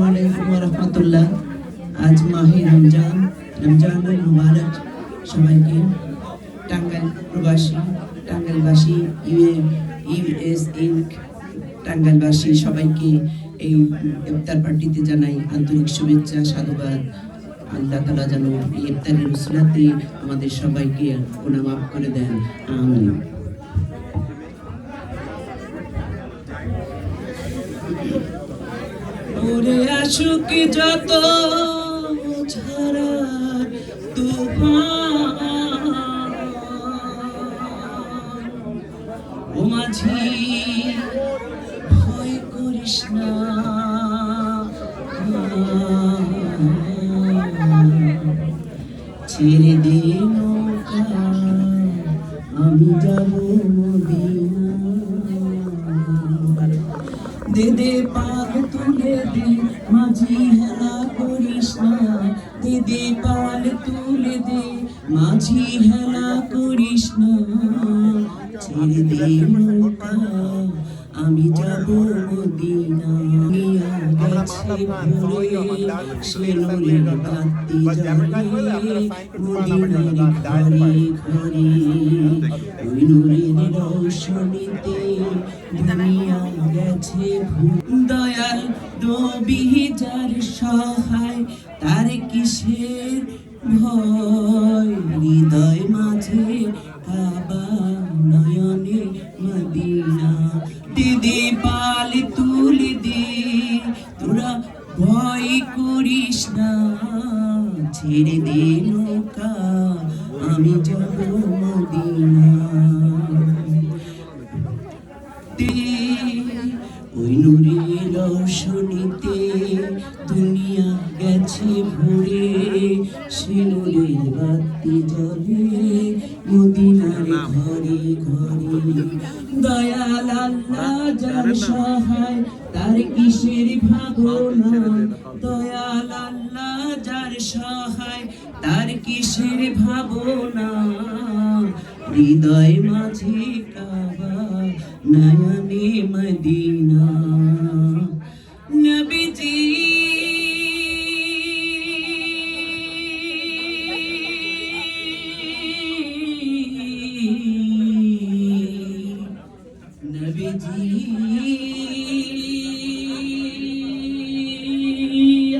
রহমতুল্লাহ। আজ মাহে রমজানুল মুবারক। সবাইকে টাঙ্গাইল প্রবাসী, টাঙ্গাইলবাসী, ইউএসএ টাঙ্গাইলবাসী সবাইকে এই ইফতার পার্টিতে জানাই আন্তরিক শুভেচ্ছা, সাধুবাদ। আল্লাহ তাআলা যেন এই ইফতারের উসিলাতে আমাদের সবাইকে গুনাহ মাফ করে দেন, আমিন। ওরে আসুক যত ঝড় তুফান, ও মাঝি ভয় করিস না, ছেড়ে দে নৌকা আমি যাব মদিনা, দে দে পাল তুলে দে মাঝি হেলা করিস না, দে দে পাল তুলে দে মাঝি হেলা করিস না, ছেড়ে দে নৌকা আমি যাব মদিনা। গেছে ভোরে সে নূরের বাতি জ্বলে মদিনার ঘরে ঘরে, ওই নূরের রৌশনীতে দুনিয়া গেছে দয়াল নবী যার সহায় তার কিসের ভয়, হৃদয় মাঝে কাবা নয়নে মদিনা, দিদি পাল তুলে দে তোরা ভয় করিস না, ছেড়ে দে নৌকা আমি যাব মদিনা, ওই নূরের রৌশনীতে দুনিয়া গেছে ভরে সে নূরের বাতি জ্বলে মদিনার ঘরে ঘরে, দয়াল আল্লাহ যার সহায় তার কিসের ভাবনা, দয়াল আল্লাহ যার সহায় তার কিসের ভাবনা, হৃদয় মাঝে কাবা নয়নে মদিনা, নবীজি নবীজি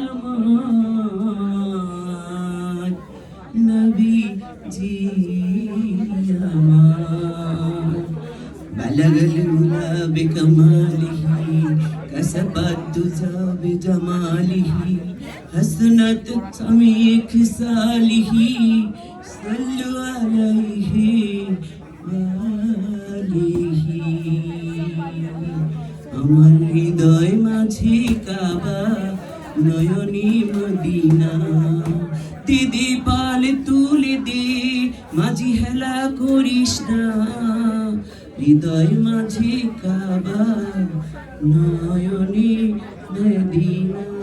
আমার, নবীজি আমার, بلغ العلا بكماله كسب الدجى بجماله حسنت جميع خصاله صلوا عليه وآله। আমার হৃদয় মাঝে কাবা নয়নে মদিনা, দিদি পাল তুলে দে মাঝি হেলা করিস না, হৃদয় মাঝে কাবা নয়নে মদিনা।